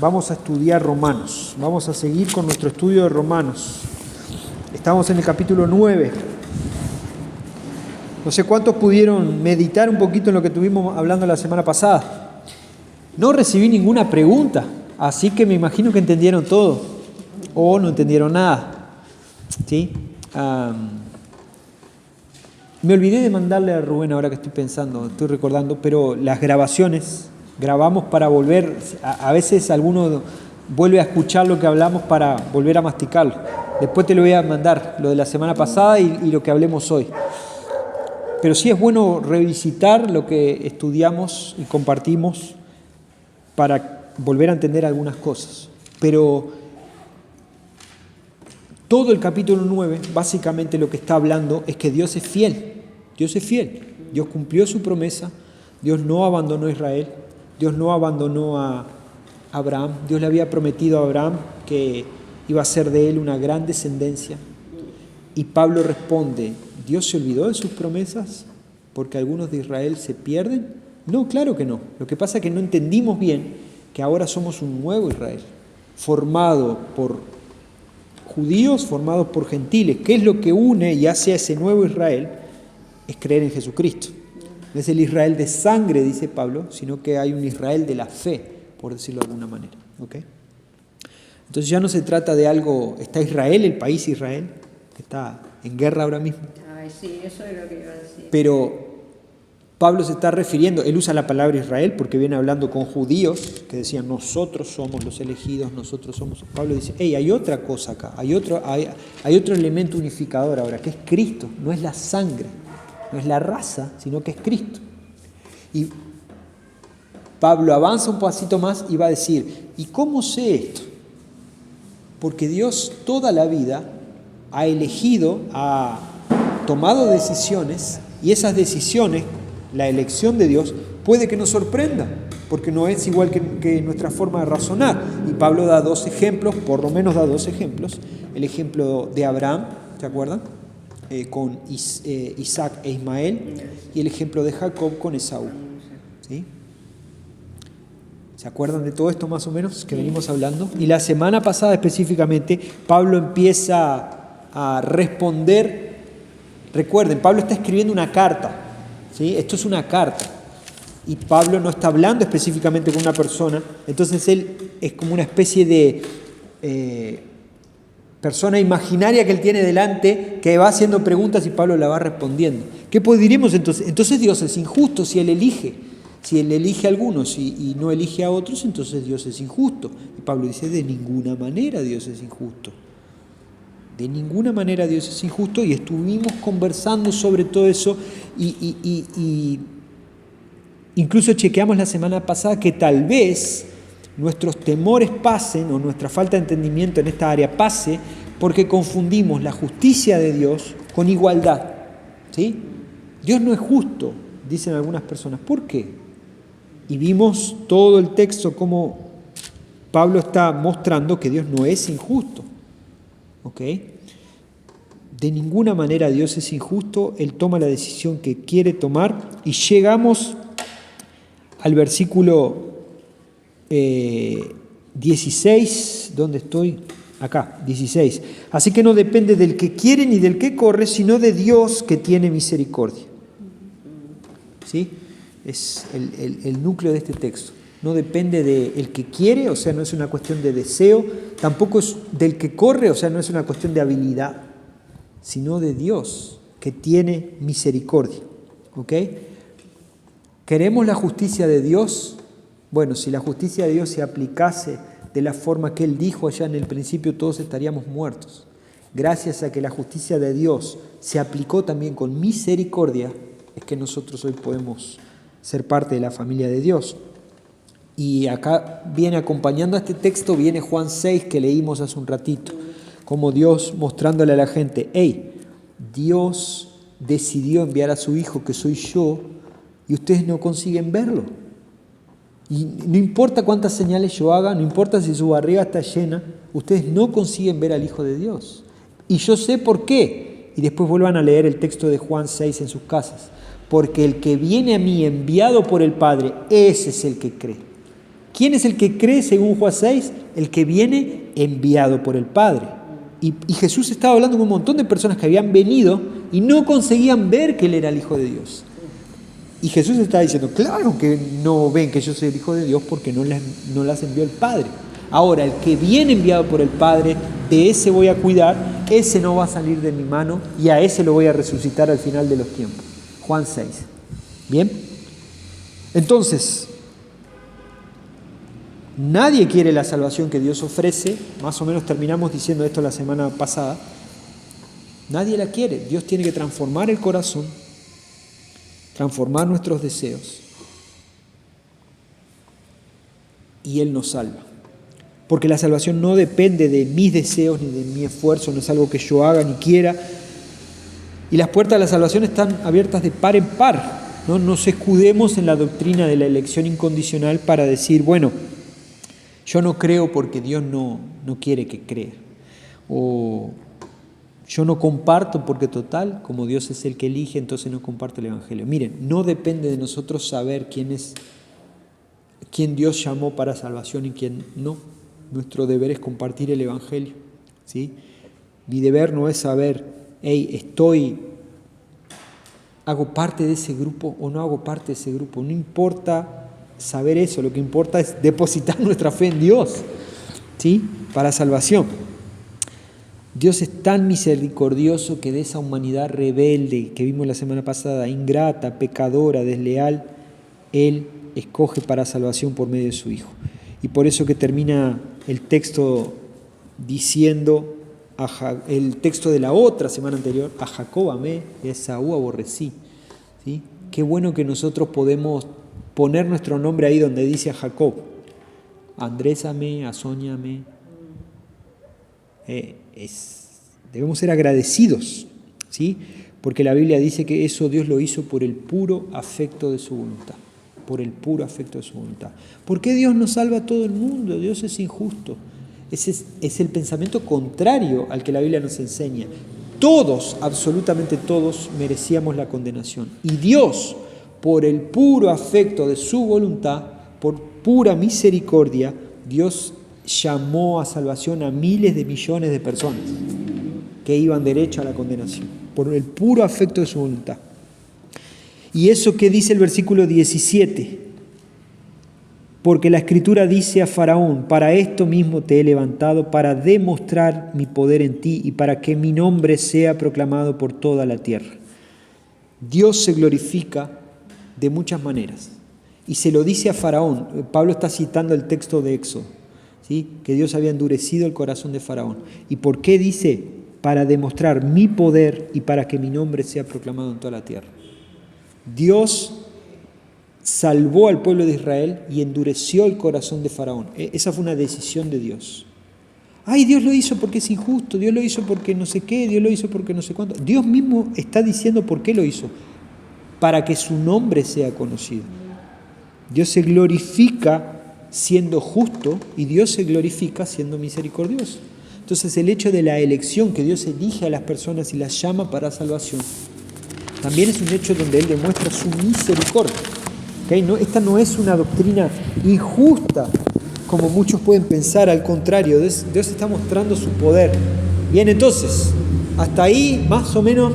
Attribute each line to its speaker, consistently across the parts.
Speaker 1: Vamos a estudiar Romanos. Vamos a seguir con nuestro estudio de Romanos. Estamos en el capítulo 9. No sé cuántos pudieron meditar un poquito en lo que estuvimos hablando la semana pasada. No recibí ninguna pregunta, así que me imagino que entendieron todo o no entendieron nada. ¿Sí? Me olvidé de mandarle a Rubén ahora que estoy pensando, estoy recordando, pero las grabaciones, grabamos para volver, a veces alguno vuelve a escuchar lo que hablamos para volver a masticarlo. Después te lo voy a mandar, lo de la semana pasada y lo que hablemos hoy. Pero sí es bueno revisitar lo que estudiamos y compartimos para volver a entender algunas cosas. Pero todo el capítulo 9, básicamente lo que está hablando es que Dios es fiel. Dios es fiel. Dios cumplió su promesa. Dios no abandonó a Israel. Dios no abandonó a Abraham. Dios le había prometido a Abraham que iba a ser de él una gran descendencia. Y Pablo responde, ¿Dios se olvidó de sus promesas porque algunos de Israel se pierden? No, claro que no. Lo que pasa es que no entendimos bien que ahora somos un nuevo Israel, formado por judíos, formados por gentiles. ¿Qué es lo que une y hace a ese nuevo Israel? Es creer en Jesucristo. No es el Israel de sangre, dice Pablo, sino que hay un Israel de la fe, por decirlo de alguna manera. ¿Okay? Entonces ya no se trata de algo, está Israel, el país Israel, que está en guerra ahora mismo.
Speaker 2: Ay, sí, eso es lo que iba a decir.
Speaker 1: Pero Pablo se está refiriendo, él usa la palabra Israel porque viene hablando con judíos que decían, nosotros somos los elegidos, nosotros somos. Pablo dice, hey, hay otra cosa acá, hay otro elemento unificador ahora, que es Cristo, no es la sangre, no es la raza, sino que es Cristo. Y Pablo avanza un pasito más y va a decir, ¿y cómo sé esto? Porque Dios toda la vida ha elegido, ha tomado decisiones, y esas decisiones, la elección de Dios, puede que nos sorprenda, porque no es igual que nuestra forma de razonar. Y Pablo da dos ejemplos, por lo menos da dos ejemplos. El ejemplo de Abraham, ¿se acuerdan? Con Isaac e Ismael, y el ejemplo de Jacob con Esaú. ¿Sí? ¿Se acuerdan de todo esto más o menos que venimos hablando? Y la semana pasada específicamente, Pablo empieza a responder. Recuerden, Pablo está escribiendo una carta. ¿Sí? Esto es una carta. Y Pablo no está hablando específicamente con una persona. Entonces él es como una especie de persona imaginaria que él tiene delante, que va haciendo preguntas y Pablo la va respondiendo. ¿Qué diríamos entonces? Entonces Dios es injusto si él elige. Si él elige a algunos y no elige a otros, entonces Dios es injusto. Y Pablo dice, de ninguna manera Dios es injusto. De ninguna manera Dios es injusto, y estuvimos conversando sobre todo eso y incluso chequeamos la semana pasada que tal vez nuestros temores pasen o nuestra falta de entendimiento en esta área pase porque confundimos la justicia de Dios con igualdad. ¿Sí? Dios no es justo, dicen algunas personas. ¿Por qué? Y vimos todo el texto como Pablo está mostrando que Dios no es injusto. ¿Ok? De ninguna manera Dios es injusto, Él toma la decisión que quiere tomar, y llegamos al versículo 16, ¿dónde estoy? Acá, 16. Así que no depende del que quiere ni del que corre, sino de Dios que tiene misericordia. ¿Sí? Es el núcleo de este texto. No depende del que quiere, o sea, no es una cuestión de deseo, tampoco es del que corre, o sea, no es una cuestión de habilidad, sino de Dios que tiene misericordia. ¿Ok? ¿Queremos la justicia de Dios? Bueno, si la justicia de Dios se aplicase de la forma que Él dijo allá en el principio, todos estaríamos muertos. Gracias a que la justicia de Dios se aplicó también con misericordia, es que nosotros hoy podemos ser parte de la familia de Dios. Y acá viene acompañando a este texto, viene Juan 6 que leímos hace un ratito, como Dios mostrándole a la gente, hey, Dios decidió enviar a su Hijo, que soy yo, y ustedes no consiguen verlo. Y no importa cuántas señales yo haga, no importa si su barriga está llena, ustedes no consiguen ver al Hijo de Dios. Y yo sé por qué. Y después vuelvan a leer el texto de Juan 6 en sus casas. Porque el que viene a mí enviado por el Padre, ese es el que cree. ¿Quién es el que cree según Juan 6? El que viene enviado por el Padre. Y Jesús estaba hablando con un montón de personas que habían venido y no conseguían ver que Él era el Hijo de Dios. Y Jesús estaba diciendo, claro que no ven que yo soy el Hijo de Dios porque no las envió el Padre. Ahora, el que viene enviado por el Padre, de ese voy a cuidar, ese no va a salir de mi mano y a ese lo voy a resucitar al final de los tiempos. Juan 6. ¿Bien? Entonces, nadie quiere la salvación que Dios ofrece. Más o menos terminamos diciendo esto la semana pasada. Nadie la quiere. Dios tiene que transformar el corazón, transformar nuestros deseos, y Él nos salva. Porque la salvación no depende de mis deseos ni de mi esfuerzo, no es algo que yo haga ni quiera. Y las puertas de la salvación están abiertas de par en par. No nos escudemos en la doctrina de la elección incondicional para decir, bueno, yo no creo porque Dios no quiere que crea. O yo no comparto porque total, como Dios es el que elige, entonces no comparto el Evangelio. Miren, no depende de nosotros saber quién Dios llamó para salvación y quién no. Nuestro deber es compartir el Evangelio, ¿sí? Mi deber no es saber, hago parte de ese grupo o no hago parte de ese grupo. No importa saber eso, lo que importa es depositar nuestra fe en Dios, ¿sí? Para salvación. Dios es tan misericordioso que de esa humanidad rebelde que vimos la semana pasada, ingrata, pecadora, desleal, Él escoge para salvación por medio de su Hijo. Y por eso que termina el texto diciendo, el texto de la otra semana anterior, a Jacob amé, y a Esaú aborrecí. ¿Sí? Qué bueno que nosotros podemos poner nuestro nombre ahí donde dice a Jacob. A Andrés amé, a Sonia amé. Debemos ser agradecidos, ¿sí? Porque la Biblia dice que eso Dios lo hizo por el puro afecto de su voluntad. Por el puro afecto de su voluntad. ¿Por qué Dios no salva a todo el mundo? Dios es injusto. Ese es el pensamiento contrario al que la Biblia nos enseña. Todos, absolutamente todos, merecíamos la condenación. Y Dios, por el puro afecto de su voluntad, por pura misericordia, Dios llamó a salvación a miles de millones de personas que iban derecho a la condenación, por el puro afecto de su voluntad. Y eso que dice el versículo 17, porque la Escritura dice a Faraón, para esto mismo te he levantado, para demostrar mi poder en ti y para que mi nombre sea proclamado por toda la tierra. Dios se glorifica de muchas maneras y se lo dice a Faraón. Pablo está citando el texto de Éxodo, ¿sí? Que Dios había endurecido el corazón de Faraón. ¿Y por qué dice? Para demostrar mi poder y para que mi nombre sea proclamado en toda la tierra. Dios salvó al pueblo de Israel y endureció el corazón de Faraón. Esa fue una decisión de Dios. Ay, Dios lo hizo porque es injusto, Dios lo hizo porque no sé qué, Dios lo hizo porque no sé cuánto. Dios mismo está diciendo por qué lo hizo. Para que su nombre sea conocido. Dios se glorifica siendo justo y Dios se glorifica siendo misericordioso. Entonces el hecho de la elección, que Dios elige a las personas y las llama para salvación, también es un hecho donde Él demuestra su misericordia. ¿Okay? Esta no es una doctrina injusta, como muchos pueden pensar, al contrario, Dios está mostrando su poder. Bien, entonces, hasta ahí, más o menos,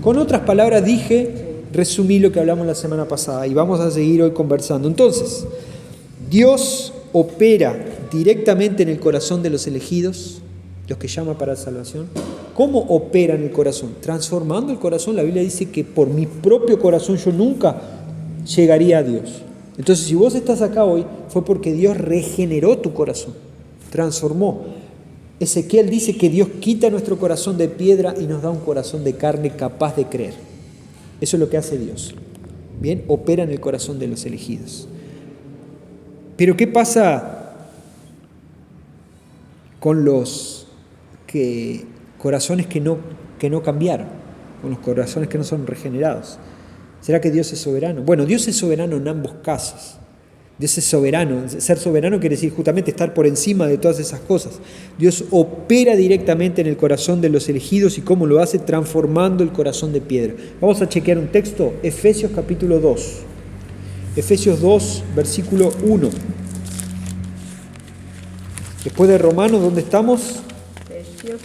Speaker 1: con otras palabras resumí lo que hablamos la semana pasada y vamos a seguir hoy conversando. Entonces, Dios opera directamente en el corazón de los elegidos, los que llama para la salvación. ¿Cómo opera en el corazón? Transformando el corazón. La Biblia dice que por mi propio corazón yo nunca llegaría a Dios. Entonces, si vos estás acá hoy, fue porque Dios regeneró tu corazón, transformó. Ezequiel dice que Dios quita nuestro corazón de piedra y nos da un corazón de carne capaz de creer. Eso es lo que hace Dios. Bien, opera en el corazón de los elegidos. Pero ¿qué pasa con los corazones que no cambiaron, con los corazones que no son regenerados? ¿Será que Dios es soberano? Bueno, Dios es soberano en ambos casos. Dios es soberano. Ser soberano quiere decir justamente estar por encima de todas esas cosas. Dios opera directamente en el corazón de los elegidos y cómo lo hace, transformando el corazón de piedra. Vamos a chequear un texto, Efesios capítulo 2. Efesios 2, versículo 1. Después de Romanos, ¿dónde estamos?
Speaker 2: Efesios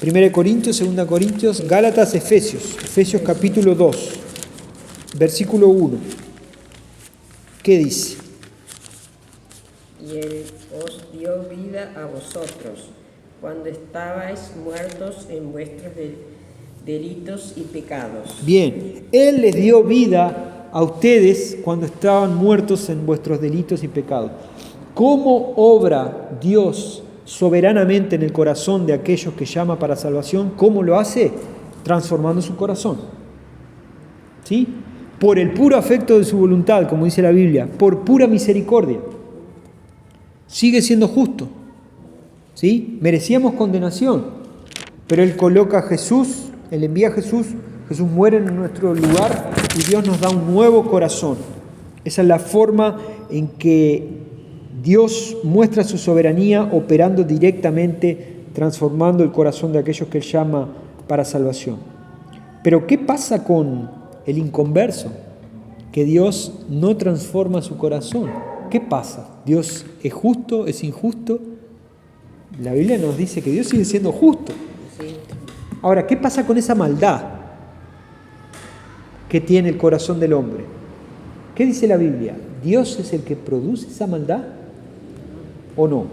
Speaker 2: 2.
Speaker 1: 1 Corintios, 2 Corintios, Gálatas, Efesios. Efesios capítulo 2, versículo 1. ¿Qué dice?
Speaker 2: Y Él os dio vida a vosotros, cuando estabais muertos en vuestros delitos y pecados.
Speaker 1: Bien, Él les dio vida a ustedes cuando estaban muertos en vuestros delitos y pecados. ¿Cómo obra Dios soberanamente en el corazón de aquellos que llama para salvación? ¿Cómo lo hace? Transformando su corazón. ¿Sí? Por el puro afecto de su voluntad, como dice la Biblia, por pura misericordia. Sigue siendo justo. ¿Sí? Merecíamos condenación, pero Él coloca a Jesús, Él envía a Jesús, Jesús muere en nuestro lugar y Dios nos da un nuevo corazón. Esa es la forma en que Dios muestra su soberanía operando directamente, transformando el corazón de aquellos que Él llama para salvación. Pero ¿qué pasa con el inconverso? Que Dios no transforma su corazón. ¿Qué pasa? ¿Dios es justo? ¿Es injusto? La Biblia nos dice que Dios sigue siendo justo.
Speaker 2: Sí.
Speaker 1: Ahora, ¿qué pasa con esa maldad que tiene el corazón del hombre? ¿Qué dice la Biblia? ¿Dios es el que produce esa maldad o no?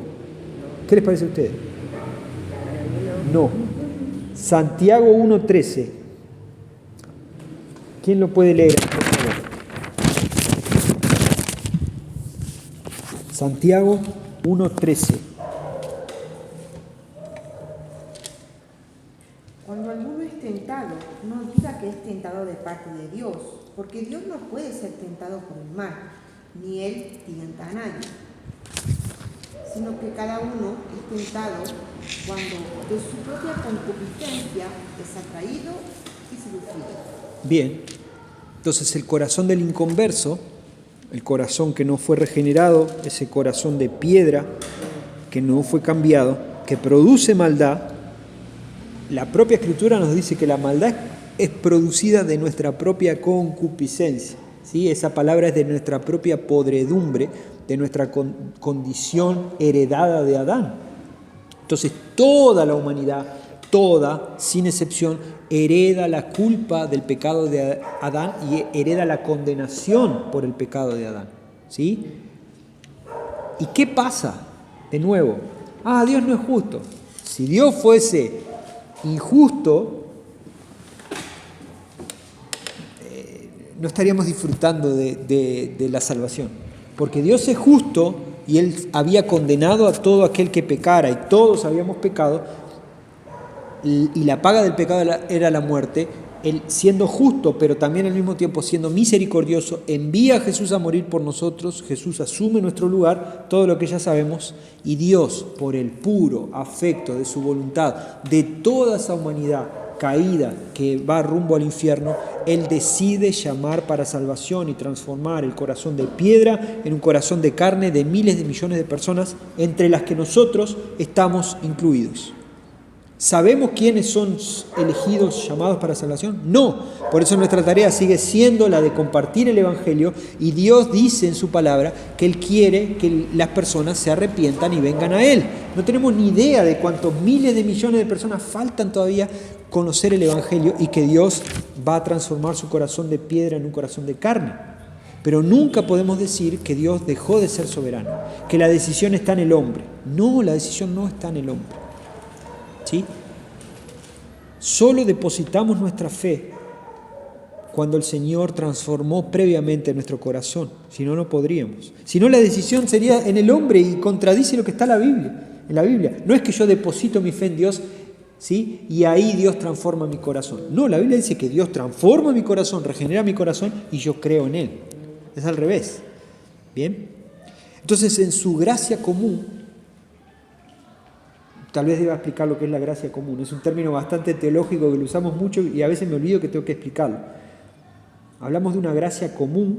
Speaker 1: ¿Qué les parece a ustedes? No. Santiago 1:13. ¿Quién lo puede leer, por favor? Santiago 1:13.
Speaker 3: Cuando alguno es tentado, no diga que es tentado de parte de Dios, porque Dios no puede ser tentado por el mal, ni Él tienta a nadie, sino que cada uno es tentado cuando de su propia concupiscencia es atraído y seducido.
Speaker 1: Bien, entonces el corazón del inconverso, el corazón que no fue regenerado, ese corazón de piedra que no fue cambiado, que produce maldad, la propia Escritura nos dice que la maldad es producida de nuestra propia concupiscencia, ¿sí? Esa palabra es de nuestra propia podredumbre, de nuestra condición heredada de Adán. Entonces toda la humanidad, toda, sin excepción, hereda la culpa del pecado de Adán y hereda la condenación por el pecado de Adán, ¿sí? ¿Y qué pasa? De nuevo, Dios no es justo. Si Dios fuese injusto, no estaríamos disfrutando de la salvación. Porque Dios es justo y Él había condenado a todo aquel que pecara y todos habíamos pecado y la paga del pecado era la muerte. Él, siendo justo, pero también al mismo tiempo siendo misericordioso, envía a Jesús a morir por nosotros. Jesús asume nuestro lugar, todo lo que ya sabemos, y Dios, por el puro afecto de su voluntad, de toda esa humanidad caída que va rumbo al infierno, Él decide llamar para salvación y transformar el corazón de piedra en un corazón de carne de miles de millones de personas, entre las que nosotros estamos incluidos. ¿Sabemos quiénes son elegidos, llamados para salvación? No. Por eso nuestra tarea sigue siendo la de compartir el Evangelio, y Dios dice en su palabra que Él quiere que las personas se arrepientan y vengan a Él. No tenemos ni idea de cuántos miles de millones de personas faltan todavía conocer el Evangelio y que Dios va a transformar su corazón de piedra en un corazón de carne. Pero nunca podemos decir que Dios dejó de ser soberano, que la decisión está en el hombre. No, la decisión no está en el hombre. ¿Sí? Solo depositamos nuestra fe cuando el Señor transformó previamente nuestro corazón. Si no, no podríamos. Si no, la decisión sería en el hombre y contradice lo que está en la Biblia. No es que yo deposito mi fe en Dios, ¿sí? Y ahí Dios transforma mi corazón. No, la Biblia dice que Dios transforma mi corazón, regenera mi corazón y yo creo en Él. Es al revés. ¿Bien? Entonces, en su gracia común, tal vez deba explicar lo que es la gracia común. Es un término bastante teológico que lo usamos mucho y a veces me olvido que tengo que explicarlo. Hablamos de una gracia común.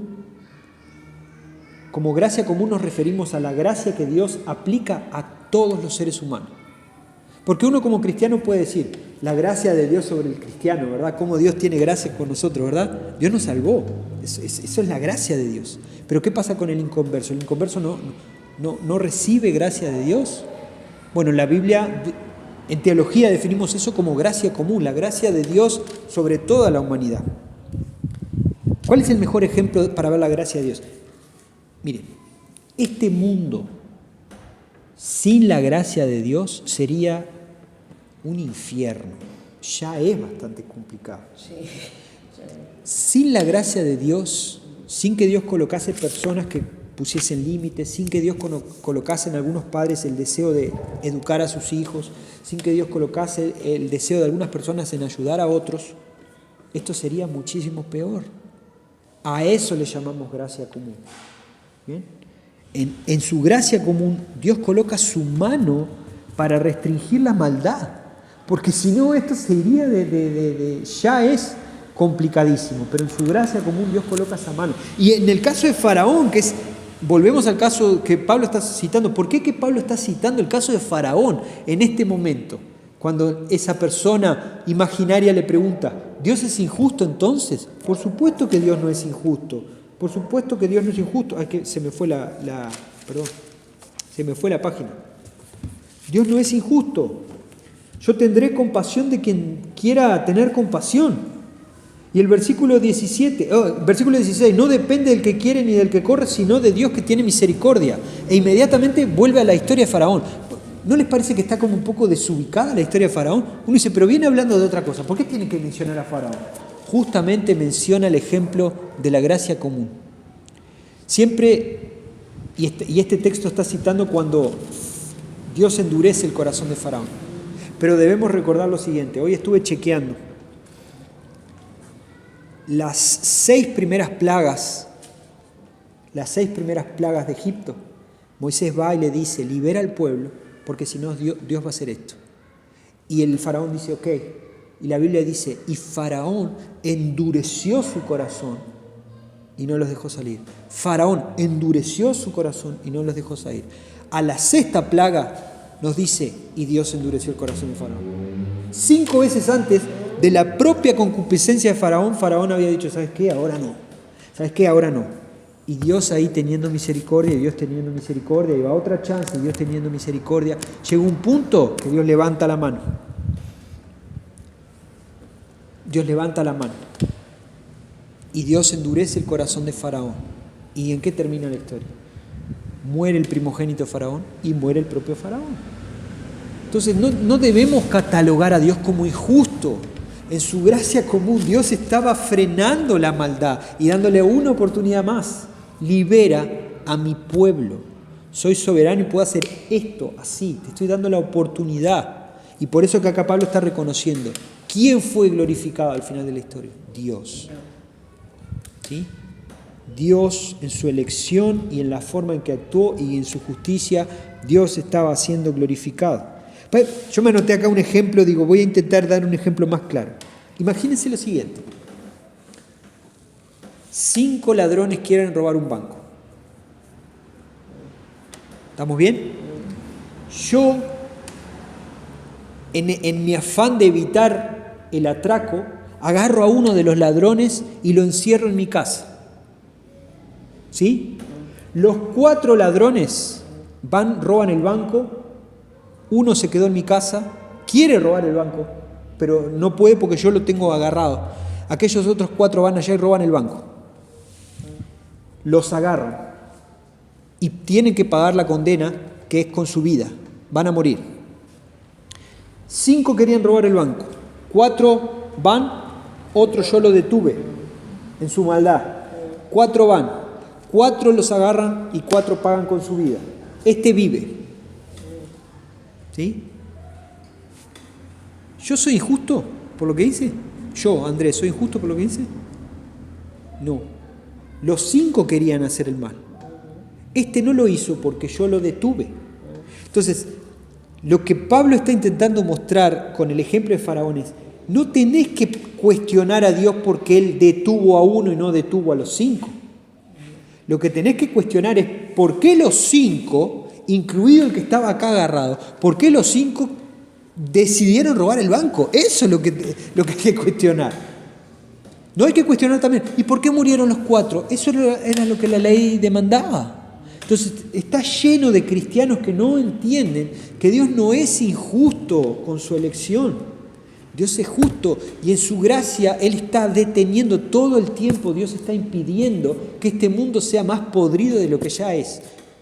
Speaker 1: Como gracia común nos referimos a la gracia que Dios aplica a todos los seres humanos. Porque uno como cristiano puede decir, la gracia de Dios sobre el cristiano, ¿verdad? Cómo Dios tiene gracia con nosotros, ¿verdad? Dios nos salvó. Eso es la gracia de Dios. Pero ¿qué pasa con el inconverso? El inconverso no recibe gracia de Dios. Bueno, en la Biblia, en teología definimos eso como gracia común, la gracia de Dios sobre toda la humanidad. ¿Cuál es el mejor ejemplo para ver la gracia de Dios? Miren, este mundo sin la gracia de Dios sería un infierno. Ya es bastante complicado.
Speaker 2: Sí.
Speaker 1: Sin la gracia de Dios, sin que Dios colocase personas que pusiesen límites, sin que Dios colocase en algunos padres el deseo de educar a sus hijos, sin que Dios colocase el deseo de algunas personas en ayudar a otros, esto sería muchísimo peor. A eso le llamamos gracia común. ¿Bien? En su gracia común, Dios coloca su mano para restringir la maldad, porque si no, esto se iría ya es complicadísimo, pero en su gracia común Dios coloca esa mano. Y en el caso de Faraón, volvemos al caso que Pablo está citando. ¿Por qué que Pablo está citando el caso de Faraón en este momento? Cuando esa persona imaginaria le pregunta, ¿Dios es injusto entonces? Por supuesto que Dios no es injusto. Por supuesto que Dios no es injusto. Se me fue la página. Dios no es injusto. Yo tendré compasión de quien quiera tener compasión. Y el versículo 16, no depende del que quiere ni del que corre, sino de Dios que tiene misericordia. E inmediatamente vuelve a la historia de Faraón. ¿No les parece que está como un poco desubicada la historia de Faraón? Uno dice, pero viene hablando de otra cosa. ¿Por qué tiene que mencionar a Faraón? Justamente menciona el ejemplo de la gracia común. Siempre, y este texto está citando cuando Dios endurece el corazón de Faraón. Pero debemos recordar lo siguiente. Hoy estuve chequeando. Las 6 primeras plagas de Egipto, Moisés va y le dice, libera al pueblo, porque si no Dios va a hacer esto. Y el faraón dice, ok. Y la Biblia dice, y Faraón endureció su corazón y no los dejó salir. Faraón endureció su corazón y no los dejó salir. A la 6ª plaga nos dice, y Dios endureció el corazón de Faraón. 5 veces antes de la propia concupiscencia de Faraón, Faraón había dicho, ¿sabes qué? Ahora no. ¿Sabes qué? Ahora no. Y Dios ahí teniendo misericordia, y Dios teniendo misericordia, y va otra chance, y Dios teniendo misericordia. Llega un punto que Dios levanta la mano. Dios levanta la mano. Y Dios endurece el corazón de Faraón. ¿Y en qué termina la historia? Muere el primogénito Faraón y muere el propio Faraón. Entonces no debemos catalogar a Dios como injusto. En su gracia común Dios estaba frenando la maldad y dándole una oportunidad más. Libera a mi pueblo. Soy soberano y puedo hacer esto así. Te estoy dando la oportunidad. Y por eso que acá Pablo está reconociendo. ¿Quién fue glorificado al final de la historia? Dios. ¿Sí? Dios en su elección y en la forma en que actuó y en su justicia, Dios estaba siendo glorificado. Yo me anoté acá un ejemplo, voy a intentar dar un ejemplo más claro. Imagínense lo siguiente. 5 ladrones quieren robar un banco. ¿Estamos bien? Yo, en mi afán de evitar el atraco, agarro a uno de los ladrones y lo encierro en mi casa. ¿Sí? Los 4 ladrones roban el banco. Uno se quedó en mi casa, quiere robar el banco, pero no puede porque yo lo tengo agarrado. Aquellos otros 4 van allá y roban el banco. Los agarran y tienen que pagar la condena, que es con su vida. Van a morir. 5 querían robar el banco. 4 van, otro yo lo detuve en su maldad. 4 van, 4 los agarran y 4 pagan con su vida. Este vive. ¿Sí? ¿Yo soy injusto por lo que hice? Yo, Andrés, ¿soy injusto por lo que hice? No. Los 5 querían hacer el mal. Este no lo hizo porque yo lo detuve. Entonces, lo que Pablo está intentando mostrar con el ejemplo de Faraón es, no tenés que cuestionar a Dios porque Él detuvo a uno y no detuvo a los 5. Lo que tenés que cuestionar es por qué los 5, incluido el que estaba acá agarrado, por qué los 5 decidieron robar el banco. Eso es lo que hay que cuestionar. No hay que cuestionar también, ¿y por qué murieron los 4? Eso era lo que la ley demandaba. Entonces está lleno de cristianos que no entienden que Dios no es injusto con su elección. Dios es justo y en su gracia Él está deteniendo todo el tiempo, Dios está impidiendo que este mundo sea más podrido de lo que ya es.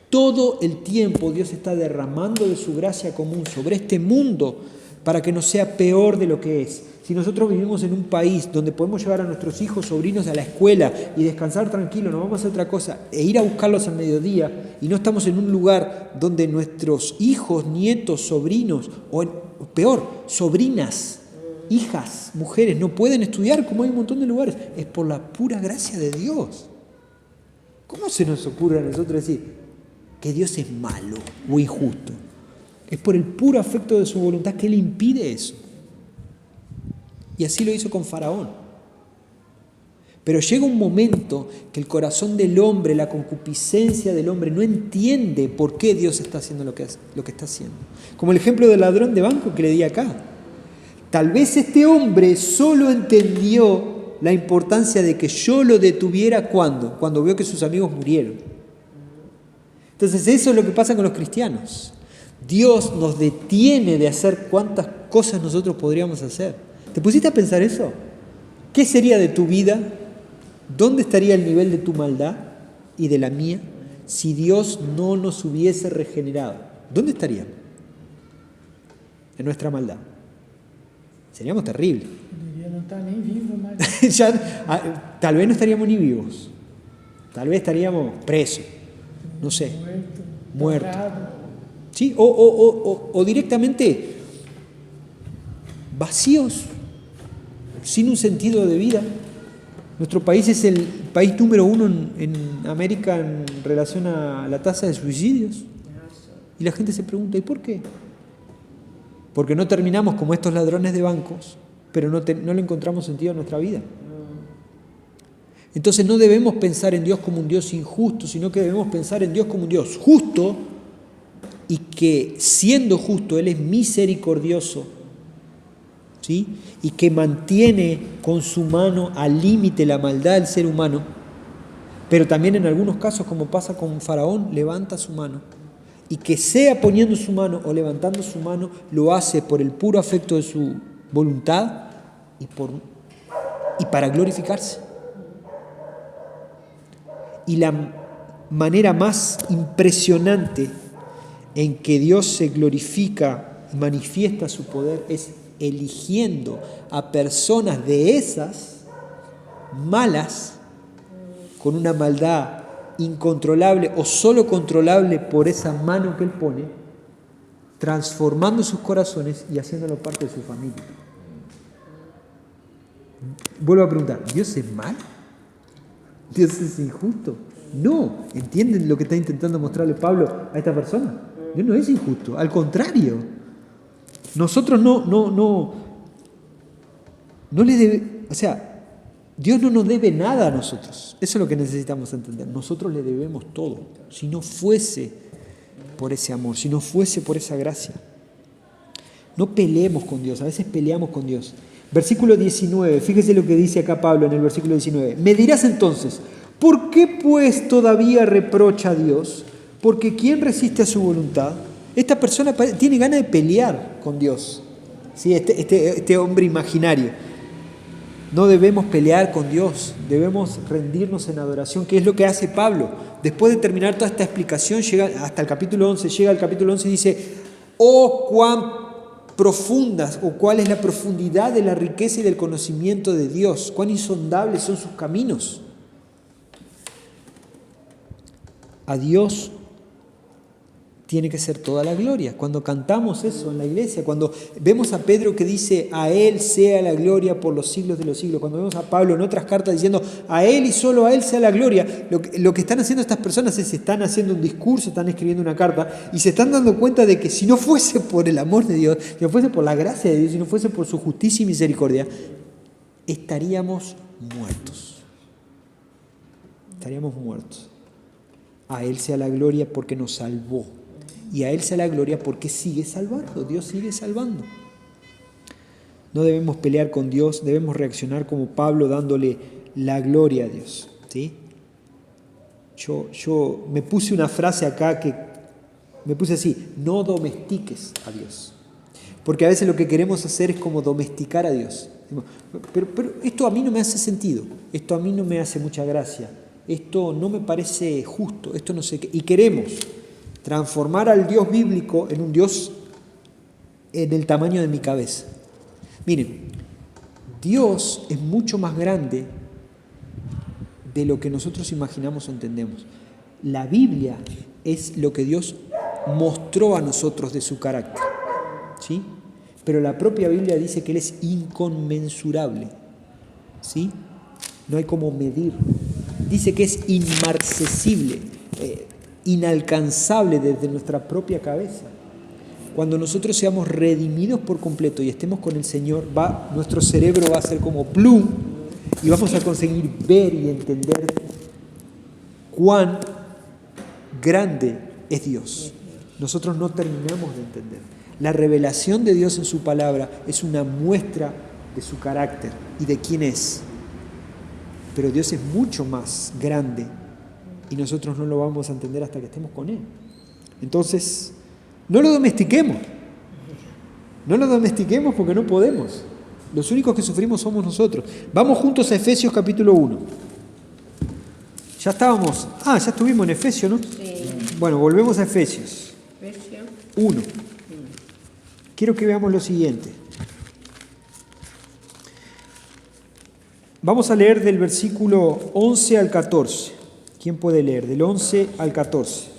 Speaker 1: Todo el tiempo Dios está derramando de su gracia común sobre este mundo para que no sea peor de lo que es. Si nosotros vivimos en un país donde podemos llevar a nuestros hijos, sobrinos a la escuela y descansar tranquilo, no vamos a hacer otra cosa, e ir a buscarlos al mediodía, y no estamos en un lugar donde nuestros hijos, nietos, sobrinos, o peor, sobrinas, hijas, mujeres, no pueden estudiar como hay un montón de lugares, es por la pura gracia de Dios. ¿Cómo se nos ocurre a nosotros decir que Dios es malo o injusto? Es por el puro afecto de su voluntad que Él impide eso. Y así lo hizo con Faraón. Pero llega un momento que el corazón del hombre, la concupiscencia del hombre, no entiende por qué Dios está haciendo lo que está haciendo. Como el ejemplo del ladrón de banco que le di acá. Tal vez este hombre solo entendió la importancia de que yo lo detuviera cuando vio que sus amigos murieron. Entonces eso es lo que pasa con los cristianos. Dios nos detiene de hacer cuantas cosas nosotros podríamos hacer. ¿Te pusiste a pensar eso? ¿Qué sería de tu vida? ¿Dónde estaría el nivel de tu maldad y de la mía si Dios no nos hubiese regenerado? ¿Dónde estaríamos? En nuestra maldad. Seríamos terribles.
Speaker 4: No está ni vivo, más.
Speaker 1: Tal vez no estaríamos ni vivos. Tal vez estaríamos presos. No sé. Muertos. ¿Sí? O directamente vacíos, sin un sentido de vida. Nuestro país es el país número 1 en América en relación a la tasa de suicidios. Y la gente se pregunta, ¿y por qué? Porque no terminamos como estos ladrones de bancos, pero no le encontramos sentido a nuestra vida. Entonces no debemos pensar en Dios como un Dios injusto, sino que debemos pensar en Dios como un Dios justo y que siendo justo Él es misericordioso, ¿sí? Y que mantiene con su mano al límite la maldad del ser humano, pero también en algunos casos, como pasa con Faraón, levanta su mano. Y que sea poniendo su mano o levantando su mano, lo hace por el puro afecto de su voluntad y para glorificarse. Y la manera más impresionante en que Dios se glorifica y manifiesta su poder es eligiendo a personas de esas malas con una maldad incontrolable o solo controlable por esa mano que Él pone, transformando sus corazones y haciéndolo parte de su familia. Vuelvo a preguntar, ¿Dios es malo? ¿Dios es injusto? No. ¿Entienden lo que está intentando mostrarle Pablo a esta persona? Dios no es injusto, al contrario. Nosotros no le debe, o sea, Dios no nos debe nada a nosotros. Eso es lo que necesitamos entender. Nosotros le debemos todo. Si no fuese por ese amor, si no fuese por esa gracia. No peleemos con Dios, a veces peleamos con Dios. Versículo 19, fíjese lo que dice acá Pablo en el versículo 19. Me dirás entonces, ¿por qué pues todavía reprocha a Dios? Porque ¿quién resiste a su voluntad? Esta persona tiene ganas de pelear con Dios. ¿Sí? Este hombre imaginario. No debemos pelear con Dios, debemos rendirnos en adoración, que es lo que hace Pablo. Después de terminar toda esta explicación, llega hasta el capítulo 11, llega al capítulo 11 y dice, oh, cuán profundas o cuál es la profundidad de la riqueza y del conocimiento de Dios, cuán insondables son sus caminos. A Dios tiene que ser toda la gloria. Cuando cantamos eso en la iglesia, cuando vemos a Pedro que dice, a Él sea la gloria por los siglos de los siglos, cuando vemos a Pablo en otras cartas diciendo, a Él y solo a Él sea la gloria, lo que están haciendo estas personas es, están haciendo un discurso, están escribiendo una carta y se están dando cuenta de que si no fuese por el amor de Dios, si no fuese por la gracia de Dios, si no fuese por su justicia y misericordia, estaríamos muertos. Estaríamos muertos. A Él sea la gloria porque nos salvó. Y a Él sea la gloria porque sigue salvando. Dios sigue salvando. No debemos pelear con Dios, debemos reaccionar como Pablo dándole la gloria a Dios. ¿Sí? Yo me puse una frase acá que me puse así: no domestiques a Dios. Porque a veces lo que queremos hacer es como domesticar a Dios. Pero esto a mí no me hace sentido, esto a mí no me hace mucha gracia, esto no me parece justo, esto no sé qué. Y queremos transformar al Dios bíblico en un Dios del tamaño de mi cabeza. Miren, Dios es mucho más grande de lo que nosotros imaginamos o entendemos. La Biblia es lo que Dios mostró a nosotros de su carácter, ¿sí? Pero la propia Biblia dice que Él es inconmensurable, ¿sí? No hay cómo medirlo. Dice que es inmarcesible, inalcanzable desde nuestra propia cabeza. Cuando nosotros seamos redimidos por completo y estemos con el Señor, nuestro cerebro va a ser como plum y vamos a conseguir ver y entender cuán grande es Dios. Nosotros no terminamos de entender. La revelación de Dios en su palabra es una muestra de su carácter y de quién es. Pero Dios es mucho más grande y nosotros no lo vamos a entender hasta que estemos con Él. Entonces, no lo domestiquemos. No lo domestiquemos porque no podemos. Los únicos que sufrimos somos nosotros. Vamos juntos a Efesios capítulo 1. Ya estuvimos en Efesios, ¿no?
Speaker 2: Sí.
Speaker 1: Bueno, volvemos a Efesios
Speaker 2: Efesios
Speaker 1: 1. Quiero que veamos lo siguiente. Vamos a leer del versículo 11 al 14. ¿Quién puede leer? Del 11 al 14.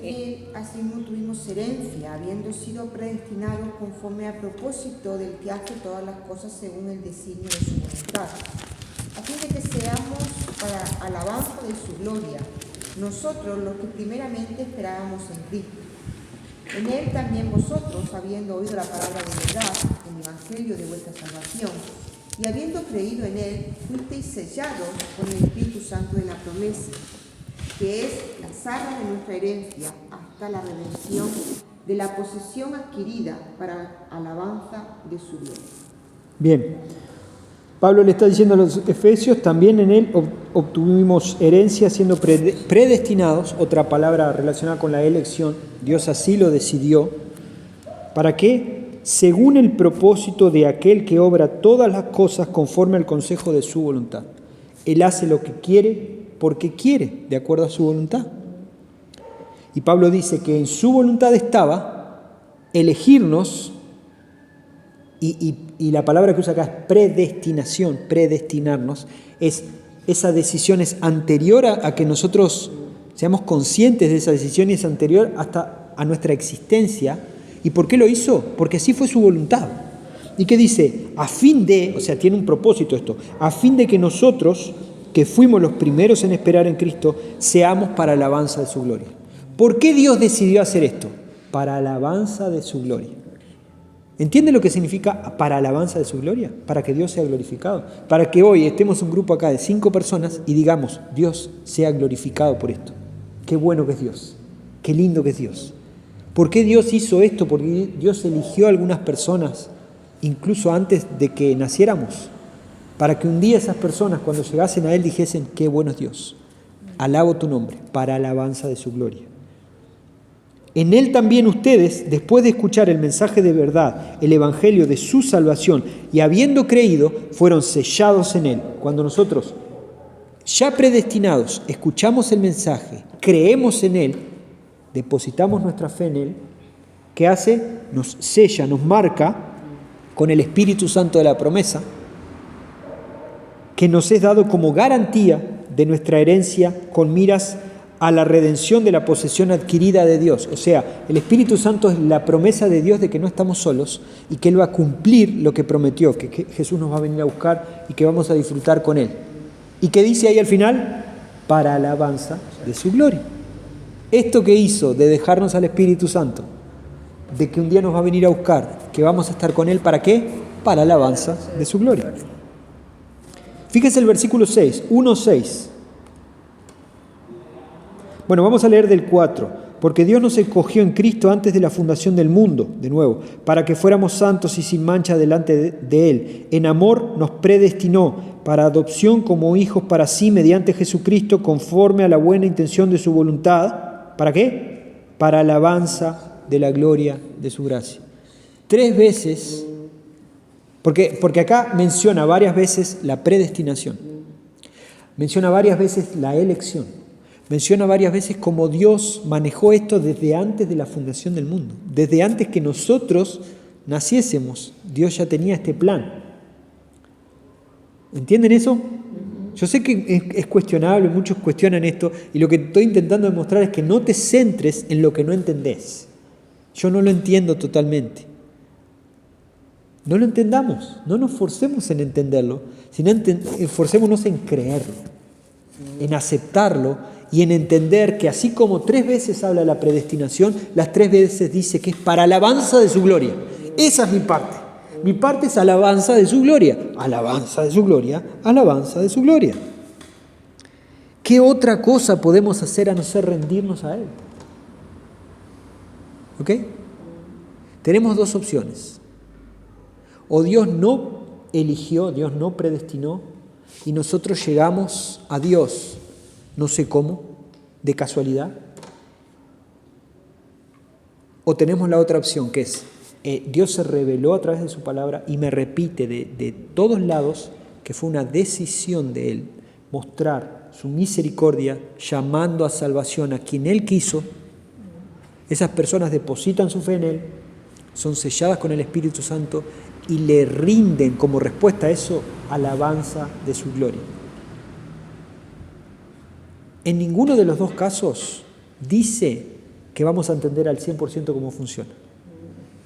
Speaker 3: En él asimismo tuvimos herencia, habiendo sido predestinados conforme al propósito del que hace todas las cosas según el designio de su voluntad, a fin de que seamos para alabanza de su gloria, nosotros los que primeramente esperábamos en Cristo. En él también vosotros, habiendo oído la palabra de verdad, el evangelio de vuestra salvación, y habiendo creído en él, fuisteis sellados con el Espíritu Santo de la promesa, que es las arras de nuestra herencia hasta la redención de la posesión adquirida para alabanza de su gloria.
Speaker 1: Bien, Pablo le está diciendo a los efesios, también en él obtuvimos herencia siendo predestinados, otra palabra relacionada con la elección, Dios así lo decidió. ¿Para qué? Según el propósito de aquel que obra todas las cosas conforme al consejo de su voluntad. Él hace lo que quiere porque quiere, de acuerdo a su voluntad. Y Pablo dice que en su voluntad estaba elegirnos, y la palabra que usa acá es predestinación, predestinarnos, esa decisión es anterior a que nosotros seamos conscientes de esa decisión y es anterior hasta a nuestra existencia. ¿Y por qué lo hizo? Porque así fue su voluntad. ¿Y qué dice? A fin de, o sea, tiene un propósito esto, a fin de que nosotros, que fuimos los primeros en esperar en Cristo, seamos para alabanza de su gloria. ¿Por qué Dios decidió hacer esto? Para alabanza de su gloria. ¿Entiende lo que significa para alabanza de su gloria? Para que Dios sea glorificado. Para que hoy estemos un grupo acá de 5 personas y digamos, Dios sea glorificado por esto. Qué bueno que es Dios. Qué lindo que es Dios. ¿Por qué Dios hizo esto? Porque Dios eligió a algunas personas, incluso antes de que naciéramos, para que un día esas personas, cuando llegasen a Él, dijesen, qué bueno es Dios. Alabo tu nombre, para alabanza de su gloria. En Él también ustedes, después de escuchar el mensaje de verdad, el evangelio de su salvación, y habiendo creído, fueron sellados en Él. Cuando nosotros, ya predestinados, escuchamos el mensaje, creemos en Él, depositamos nuestra fe en Él, ¿qué hace? Nos sella, nos marca con el Espíritu Santo de la promesa, que nos es dado como garantía de nuestra herencia con miras a la redención de la posesión adquirida de Dios. O sea, el Espíritu Santo es la promesa de Dios de que no estamos solos y que Él va a cumplir lo que prometió, que Jesús nos va a venir a buscar y que vamos a disfrutar con Él. ¿Y qué dice ahí al final? Para alabanza de su gloria. Esto que hizo de dejarnos al Espíritu Santo, de que un día nos va a venir a buscar, que vamos a estar con Él, ¿para qué? Para alabanza de su gloria. Fíjese el versículo 6, 1:6. Bueno, vamos a leer del 4. porque Dios nos escogió en Cristo antes de la fundación del mundo, de nuevo, para que fuéramos santos y sin mancha delante de Él. En amor nos predestinó para adopción como hijos para sí mediante Jesucristo, conforme a la buena intención de su voluntad. ¿Para qué? Para alabanza de la gloria de su gracia. 3 veces, porque acá menciona varias veces la predestinación, menciona varias veces la elección, menciona varias veces cómo Dios manejó esto desde antes de la fundación del mundo. Desde antes que nosotros naciésemos, Dios ya tenía este plan. ¿Entienden eso? Yo sé que es cuestionable, muchos cuestionan esto, y lo que estoy intentando demostrar es que no te centres en lo que no entendés. Yo no lo entiendo totalmente. No lo entendamos, no nos forcemos en entenderlo, sino esforcémonos en creerlo, en aceptarlo y en entender que así como 3 veces habla de la predestinación, las 3 veces dice que es para alabanza de su gloria. Esa es mi parte. Mi parte es alabanza de su gloria. Alabanza de su gloria, alabanza de su gloria. ¿Qué otra cosa podemos hacer a no ser rendirnos a Él? ¿Ok? Tenemos 2 opciones. O Dios no eligió, Dios no predestinó, y nosotros llegamos a Dios, no sé cómo, de casualidad. O tenemos la otra opción, que es, Dios se reveló a través de su palabra y me repite de todos lados que fue una decisión de Él mostrar su misericordia llamando a salvación a quien Él quiso. Esas personas depositan su fe en Él, son selladas con el Espíritu Santo y le rinden como respuesta a eso alabanza de su gloria. En ninguno de los 2 casos dice que vamos a entender al 100% cómo funciona.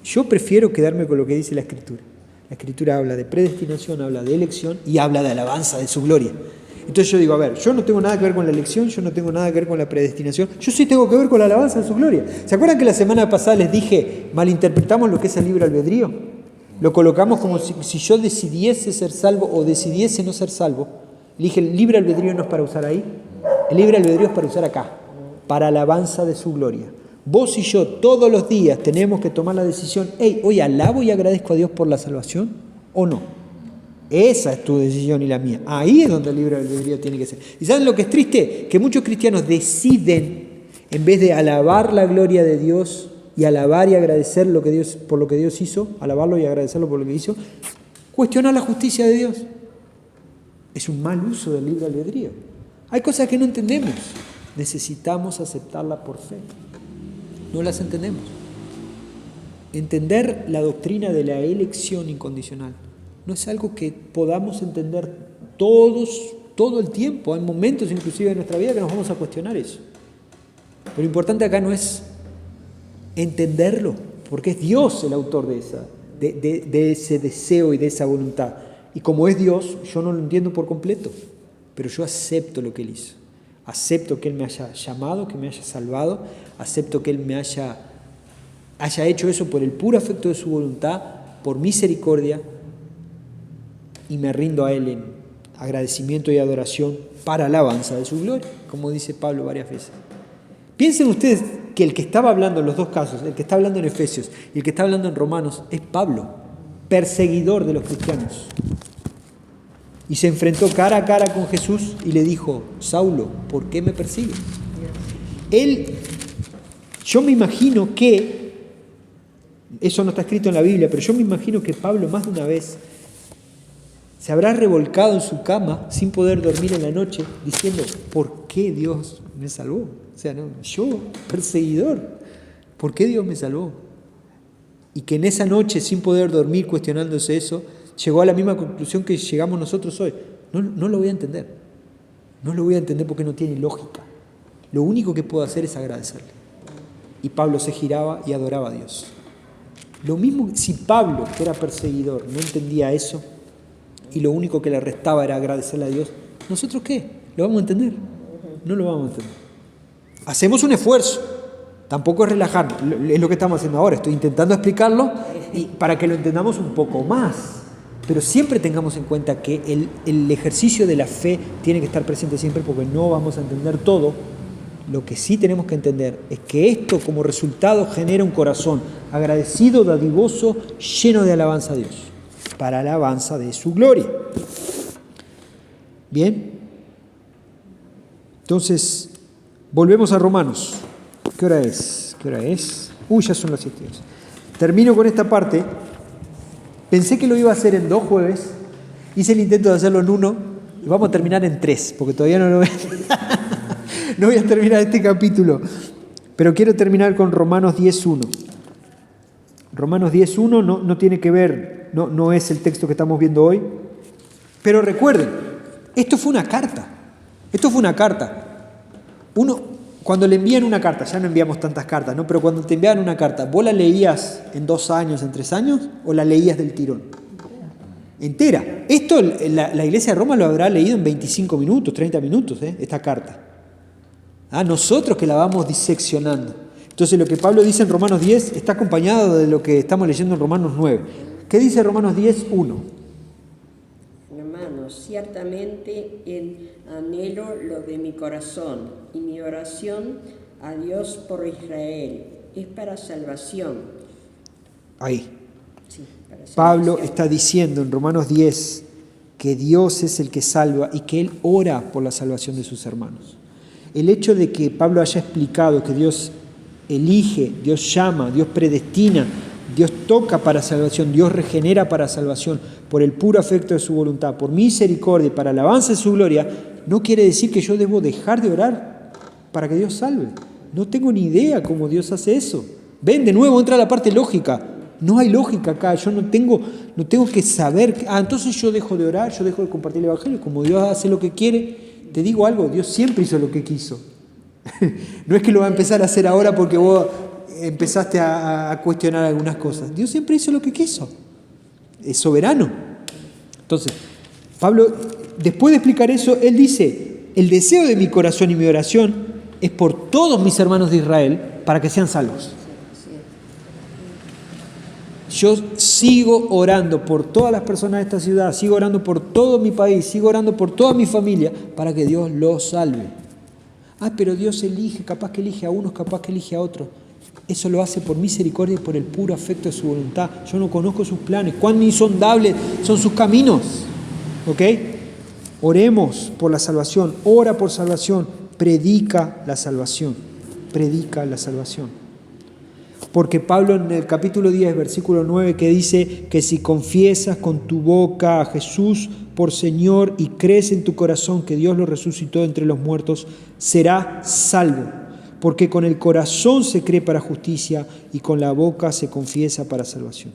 Speaker 1: Yo prefiero quedarme con lo que dice la Escritura. La Escritura habla de predestinación, habla de elección y habla de alabanza de su gloria. Entonces yo digo, a ver, yo no tengo nada que ver con la elección, yo no tengo nada que ver con la predestinación, yo sí tengo que ver con la alabanza de su gloria. ¿Se acuerdan que la semana pasada les dije, malinterpretamos lo que es el libre albedrío? Lo colocamos como si yo decidiese ser salvo o decidiese no ser salvo. Le dije, el libre albedrío no es para usar ahí, el libre albedrío es para usar acá, para alabanza de su gloria. Vos y yo todos los días tenemos que tomar la decisión, hoy alabo y agradezco a Dios por la salvación o no. Esa es tu decisión y la mía. Ahí es donde el libre albedrío tiene que ser. ¿Y saben lo que es triste? Que muchos cristianos deciden, en vez de alabar la gloria de Dios y alabar y agradecer por lo que Dios hizo, alabarlo y agradecerlo por lo que hizo, cuestionar la justicia de Dios. Es un mal uso del libre albedrío. Hay cosas que no entendemos. Necesitamos aceptarlas por fe. No las entendemos. Entender la doctrina de la elección incondicional no es algo que podamos entender todo el tiempo. Hay momentos inclusive en nuestra vida que nos vamos a cuestionar eso. Pero lo importante acá no es entenderlo, porque es Dios el autor de ese deseo y de esa voluntad. Y como es Dios, yo no lo entiendo por completo, pero yo acepto lo que Él hizo. Acepto que Él me haya llamado, que me haya salvado, acepto que Él me haya hecho eso por el puro afecto de su voluntad, por misericordia, y me rindo a Él en agradecimiento y adoración para alabanza de su gloria, como dice Pablo varias veces. Piensen ustedes que el que estaba hablando en los 2 casos, el que está hablando en Efesios y el que está hablando en Romanos, es Pablo, perseguidor de los cristianos. Y se enfrentó cara a cara con Jesús y le dijo, Saulo, ¿por qué me persigues? Yo me imagino que, eso no está escrito en la Biblia, pero yo me imagino que Pablo más de una vez se habrá revolcado en su cama sin poder dormir en la noche diciendo, ¿por qué Dios me salvó? O sea, no, yo, perseguidor, ¿por qué Dios me salvó? Y que en esa noche, sin poder dormir, cuestionándose eso, llegó a la misma conclusión que llegamos nosotros hoy. No lo voy a entender. No lo voy a entender porque no tiene lógica. Lo único que puedo hacer es agradecerle. Y Pablo se giraba y adoraba a Dios. Lo mismo, si Pablo, que era perseguidor, no entendía eso, y lo único que le restaba era agradecerle a Dios, ¿nosotros qué? ¿Lo vamos a entender? No lo vamos a entender. Hacemos un esfuerzo, tampoco es relajarnos, es lo que estamos haciendo ahora, estoy intentando explicarlo y para que lo entendamos un poco más, pero siempre tengamos en cuenta que el ejercicio de la fe tiene que estar presente siempre porque no vamos a entender todo Lo que sí tenemos que entender es que esto como resultado genera un corazón agradecido, dadivoso, lleno de alabanza a Dios, para alabanza de su gloria. Bien, entonces volvemos a Romanos. ¿Qué hora es? ¿Qué hora es? Ya son las 7. Termino con esta parte. Pensé que lo iba a hacer en 2 jueves, hice el intento de hacerlo en 1 y vamos a terminar en 3, porque todavía no lo voy a... No voy a terminar este capítulo, pero quiero terminar con Romanos 10.1. Romanos 10.1 no tiene que ver, no es el texto que estamos viendo hoy, pero recuerden, esto fue una carta. Cuando le envían una carta, ya no enviamos tantas cartas, ¿no? Pero cuando te enviaban una carta, ¿vos la leías en 2 años, en 3 años, o la leías del tirón? Entera. Esto la Iglesia de Roma lo habrá leído en 25 minutos, 30 minutos, esta carta. Nosotros que la vamos diseccionando. Entonces lo que Pablo dice en Romanos 10 está acompañado de lo que estamos leyendo en Romanos 9. ¿Qué dice Romanos 10.1?
Speaker 2: Hermanos, ciertamente el anhelo lo de mi corazón y mi oración a Dios por Israel es para salvación.
Speaker 1: Ahí.
Speaker 2: Sí, para salvación.
Speaker 1: Pablo está diciendo en Romanos 10 que Dios es el que salva y que Él ora por la salvación de sus hermanos. El hecho de que Pablo haya explicado que Dios elige, Dios llama, Dios predestina, Dios toca para salvación, Dios regenera para salvación, por el puro afecto de su voluntad, por misericordia y para alabanza de su gloria, no quiere decir que yo debo dejar de orar para que Dios salve. No tengo ni idea cómo Dios hace eso. Ven, de nuevo entra la parte lógica. No hay lógica acá, yo no tengo que saber, entonces yo dejo de orar, yo dejo de compartir el Evangelio, como Dios hace lo que quiere. Te digo algo, Dios siempre hizo lo que quiso. No es que lo va a empezar a hacer ahora porque vos empezaste a cuestionar algunas cosas. Dios siempre hizo lo que quiso. Es soberano. Entonces, Pablo, después de explicar eso, él dice, el deseo de mi corazón y mi oración es por todos mis hermanos de Israel para que sean salvos. Yo sigo orando por todas las personas de esta ciudad, sigo orando por todo mi país, sigo orando por toda mi familia para que Dios los salve. Pero Dios elige, capaz que elige a unos, capaz que elige a otros. Eso lo hace por misericordia y por el puro afecto de su voluntad. Yo no conozco sus planes, cuán insondables son sus caminos. ¿Ok? Oremos por la salvación, ora por salvación, predica la salvación, predica la salvación. Porque Pablo en el capítulo 10, versículo 9, que dice que si confiesas con tu boca a Jesús por Señor y crees en tu corazón que Dios lo resucitó entre los muertos, serás salvo. Porque con el corazón se cree para justicia y con la boca se confiesa para salvación.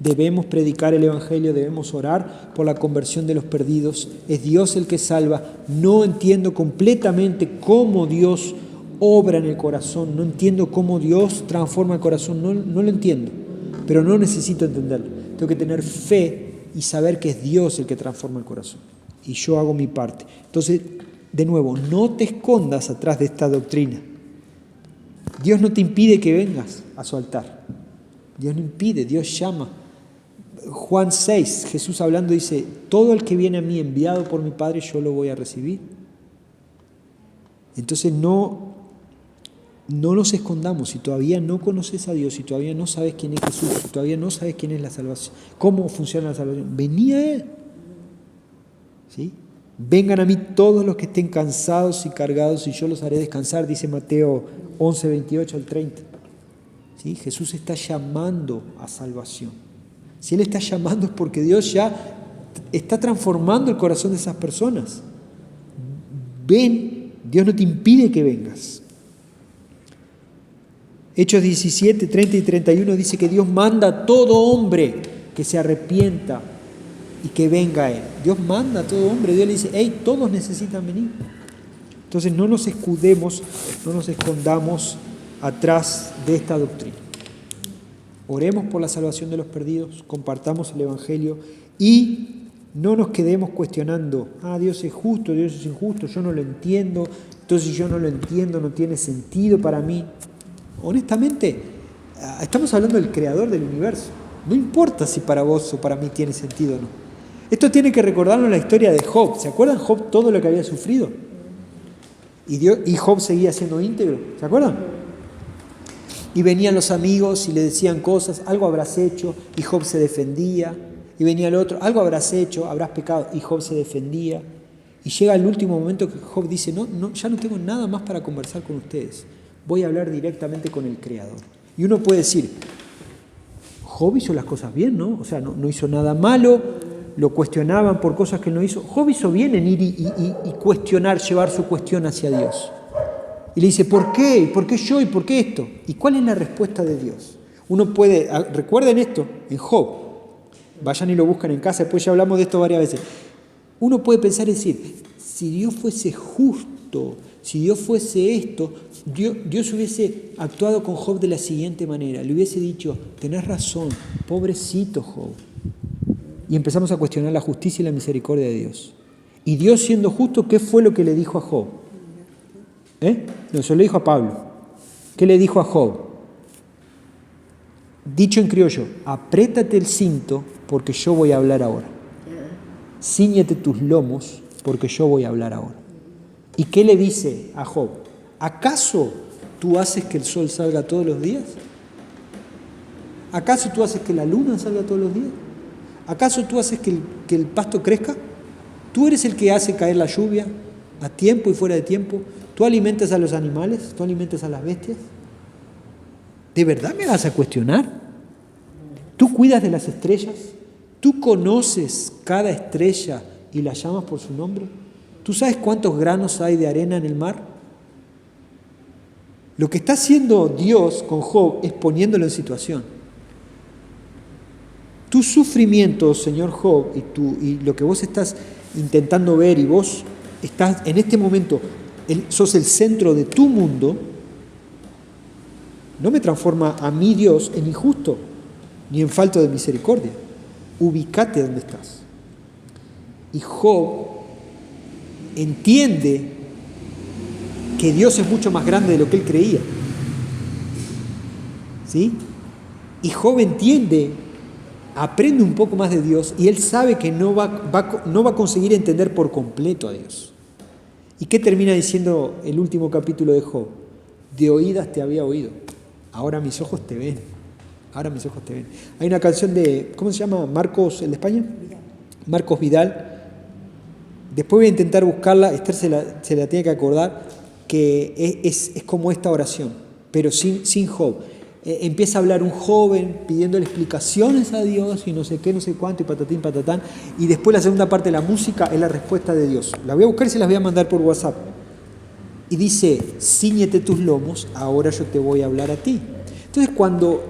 Speaker 1: Debemos predicar el Evangelio, debemos orar por la conversión de los perdidos. Es Dios el que salva. No entiendo completamente cómo Dios obra en el corazón, no entiendo cómo Dios transforma el corazón, no lo entiendo, pero no necesito entenderlo. Tengo que tener fe y saber que es Dios el que transforma el corazón. Y yo hago mi parte. Entonces, de nuevo, no te escondas atrás de esta doctrina. Dios no te impide que vengas a su altar. Dios no impide, Dios llama. Juan 6, Jesús hablando dice, todo el que viene a mí enviado por mi Padre, yo lo voy a recibir. Entonces no nos escondamos. Si todavía no conoces a Dios, si todavía no sabes quién es Jesús, si todavía no sabes quién es la salvación, cómo funciona la salvación, vení a Él. ¿Sí? Vengan a mí todos los que estén cansados y cargados y yo los haré descansar, dice Mateo 11, 28 al 30. ¿Sí? Jesús está llamando a salvación. Si Él está llamando es porque Dios ya está transformando el corazón de esas personas. Ven, Dios no te impide que vengas. Hechos 17, 30 y 31 dice que Dios manda a todo hombre que se arrepienta y que venga a Él. Dios manda a todo hombre. Dios le dice, hey, todos necesitan venir. Entonces no nos escudemos, no nos escondamos atrás de esta doctrina. Oremos por la salvación de los perdidos, compartamos el Evangelio y no nos quedemos cuestionando, Dios es justo, Dios es injusto, yo no lo entiendo, entonces si yo no lo entiendo no tiene sentido para mí. Honestamente, estamos hablando del creador del universo. No importa si para vos o para mí tiene sentido o no. Esto tiene que recordarnos la historia de Job. ¿Se acuerdan Job todo lo que había sufrido? Y Job seguía siendo íntegro, ¿se acuerdan? Y venían los amigos y le decían cosas, algo habrás hecho, y Job se defendía. Y venía el otro, algo habrás hecho, habrás pecado, y Job se defendía. Y llega el último momento que Job dice, no, ya no tengo nada más para conversar con ustedes. Voy a hablar directamente con el Creador. Y uno puede decir, Job hizo las cosas bien, ¿no? O sea, no hizo nada malo, lo cuestionaban por cosas que no hizo. Job hizo bien en ir y cuestionar, llevar su cuestión hacia Dios. Y le dice, ¿por qué? ¿Por qué yo? ¿Y por qué esto? ¿Y cuál es la respuesta de Dios? Uno puede, recuerden esto, en Job, vayan y lo buscan en casa, después ya hablamos de esto varias veces. Uno puede pensar y decir, si Dios fuese justo, si Dios fuese esto, Dios hubiese actuado con Job de la siguiente manera, le hubiese dicho, tenés razón, pobrecito Job. Y empezamos a cuestionar la justicia y la misericordia de Dios. Y Dios siendo justo, ¿qué fue lo que le dijo a Job? No, eso le dijo a Pablo. ¿Qué le dijo a Job? Dicho en criollo, apriétate el cinto porque yo voy a hablar ahora. Cíñete tus lomos porque yo voy a hablar ahora. ¿Y qué le dice a Job? ¿Acaso tú haces que el sol salga todos los días? ¿Acaso tú haces que la luna salga todos los días? ¿Acaso tú haces que el pasto crezca? ¿Tú eres el que hace caer la lluvia a tiempo y fuera de tiempo? ¿Tú alimentas a los animales? ¿Tú alimentas a las bestias? ¿De verdad me vas a cuestionar? ¿Tú cuidas de las estrellas? ¿Tú conoces cada estrella y la llamas por su nombre? ¿Tú sabes cuántos granos hay de arena en el mar? Lo que está haciendo Dios con Job es poniéndolo en situación. Tu sufrimiento, señor Job, y lo que vos estás intentando ver, y vos estás en este momento, sos el centro de tu mundo, no me transforma a mí, Dios, en injusto, ni en falto de misericordia. Ubicate donde estás. Y Job entiende que Dios es mucho más grande de lo que él creía. ¿Sí? Y Job entiende, aprende un poco más de Dios y él sabe que no va a conseguir entender por completo a Dios. ¿Y qué termina diciendo el último capítulo de Job? De oídas te había oído, ahora mis ojos te ven. Ahora mis ojos te ven. Hay una canción de, ¿cómo se llama? Marcos, ¿el de España? Vidal. Marcos Vidal. Después voy a intentar buscarla, Esther se la tiene que acordar, que es como esta oración, pero sin Job. Empieza a hablar un joven pidiéndole explicaciones a Dios y no sé qué, no sé cuánto, y patatín, patatán. Y después la segunda parte de la música es la respuesta de Dios. La voy a buscar y se las voy a mandar por WhatsApp. Y dice, cíñete tus lomos, ahora yo te voy a hablar a ti. Entonces cuando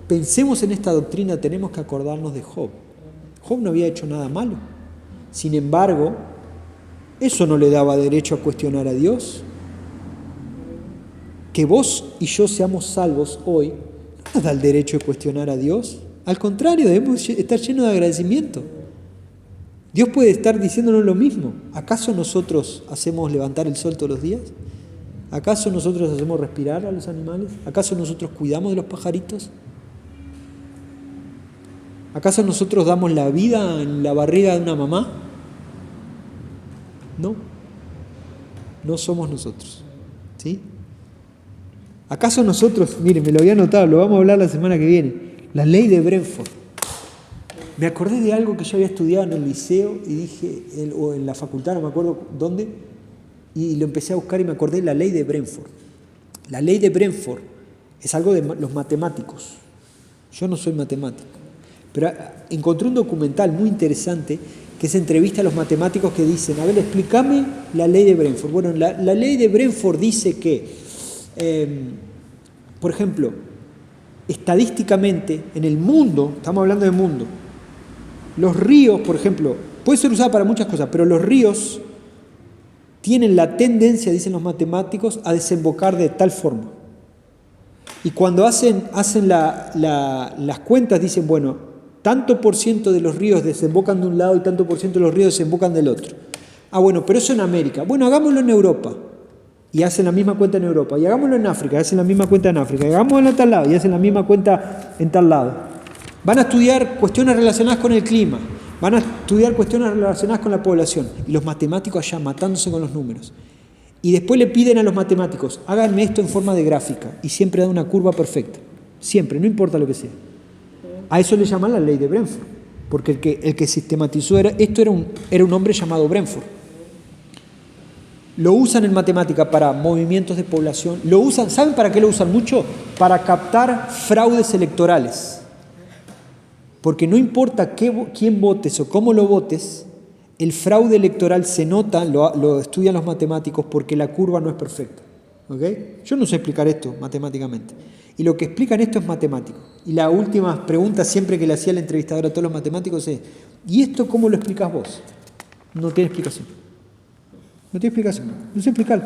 Speaker 1: pensemos en esta doctrina, tenemos que acordarnos de Job. Job no había hecho nada malo. Sin embargo, eso no le daba derecho a cuestionar a Dios. Que vos y yo seamos salvos hoy, no nos da el derecho de cuestionar a Dios. Al contrario, debemos estar llenos de agradecimiento. Dios puede estar diciéndonos lo mismo. ¿Acaso nosotros hacemos levantar el sol todos los días? ¿Acaso nosotros hacemos respirar a los animales? ¿Acaso nosotros cuidamos de los pajaritos? ¿Acaso nosotros damos la vida en la barriga de una mamá? No, no somos nosotros, ¿sí? ¿Acaso nosotros, miren, me lo había anotado, lo vamos a hablar la semana que viene, la ley de Brentford? Me acordé de algo que yo había estudiado en el liceo y dije, o en la facultad, no me acuerdo dónde, y lo empecé a buscar y me acordé de la ley de Brentford. La ley de Brentford es algo de los matemáticos. Yo no soy matemático, pero encontré un documental muy interesante que se entrevista a los matemáticos que dicen, a ver, explícame la ley de Brentford. Bueno, la ley de Brentford dice que, por ejemplo, estadísticamente en el mundo, estamos hablando del mundo, los ríos, por ejemplo, puede ser usada para muchas cosas, pero los ríos tienen la tendencia, dicen los matemáticos, a desembocar de tal forma. Y cuando hacen las cuentas, dicen, bueno, tanto por ciento de los ríos desembocan de un lado y tanto por ciento de los ríos desembocan del otro. Ah, bueno, pero eso en América. Bueno, hagámoslo en Europa. Y hacen la misma cuenta en Europa. Y hagámoslo en África, y hacen la misma cuenta en África. Y hagámoslo en tal lado, y hacen la misma cuenta en tal lado. Van a estudiar cuestiones relacionadas con el clima. Van a estudiar cuestiones relacionadas con la población. Y los matemáticos allá matándose con los números. Y después le piden a los matemáticos, háganme esto en forma de gráfica, y siempre da una curva perfecta. Siempre, no importa lo que sea. A eso le llaman la ley de Brentford, porque el que sistematizó esto era un hombre llamado Brentford. Lo usan en matemática para movimientos de población. Lo usan, ¿saben para qué lo usan mucho? Para captar fraudes electorales. Porque no importa quién votes o cómo lo votes, el fraude electoral se nota, lo estudian los matemáticos porque la curva no es perfecta. ¿Okay? Yo no sé explicar esto matemáticamente. Y lo que explican esto es matemático. Y la última pregunta siempre que le hacía el entrevistador a todos los matemáticos es, ¿y esto cómo lo explicas vos? No tiene explicación. No tiene explicación. No sé explicarlo.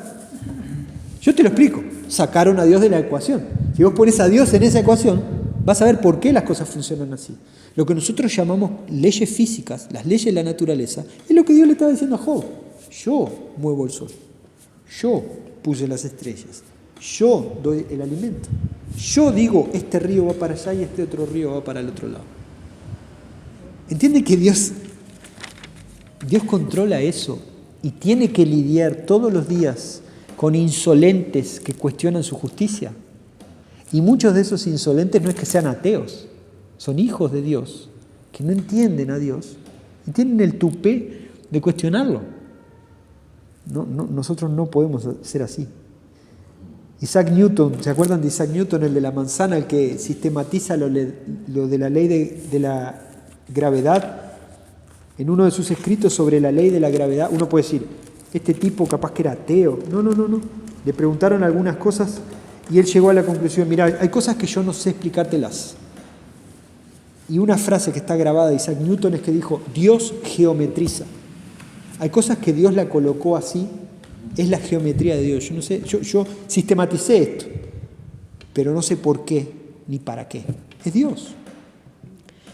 Speaker 1: Yo te lo explico. Sacaron a Dios de la ecuación. Si vos pones a Dios en esa ecuación, vas a ver por qué las cosas funcionan así. Lo que nosotros llamamos leyes físicas, las leyes de la naturaleza, es lo que Dios le estaba diciendo a Job. Yo muevo el sol. Yo puse las estrellas. Yo doy el alimento. Yo digo, este río va para allá y este otro río va para el otro lado. ¿Entienden que Dios controla eso y tiene que lidiar todos los días con insolentes que cuestionan su justicia? Y muchos de esos insolentes no es que sean ateos, son hijos de Dios, que no entienden a Dios y tienen el tupé de cuestionarlo. Nosotros no podemos ser así. Isaac Newton, ¿se acuerdan de Isaac Newton, el de la manzana, el que sistematiza lo de la ley de la gravedad? En uno de sus escritos sobre la ley de la gravedad, uno puede decir, este tipo capaz que era ateo. No. Le preguntaron algunas cosas y él llegó a la conclusión, mira, hay cosas que yo no sé explicártelas. Y una frase que está grabada de Isaac Newton es que dijo, Dios geometriza. Hay cosas que Dios la colocó así, es la geometría de Dios. Yo no sé, yo sistematicé esto, pero no sé por qué ni para qué. Es Dios.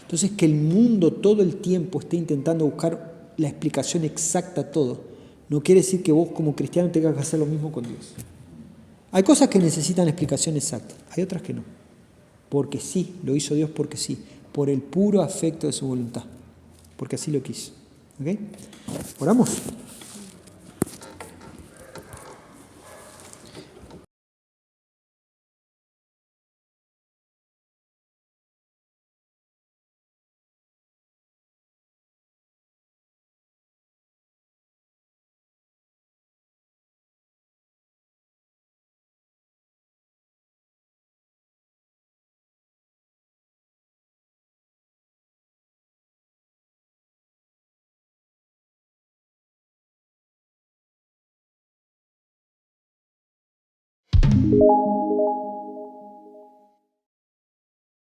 Speaker 1: Entonces, que el mundo todo el tiempo esté intentando buscar la explicación exacta a todo, no quiere decir que vos como cristiano tengas que hacer lo mismo con Dios. Hay cosas que necesitan explicación exacta, hay otras que no. Porque sí, lo hizo Dios porque sí, por el puro afecto de su voluntad, porque así lo quiso. ¿Ok? Oramos.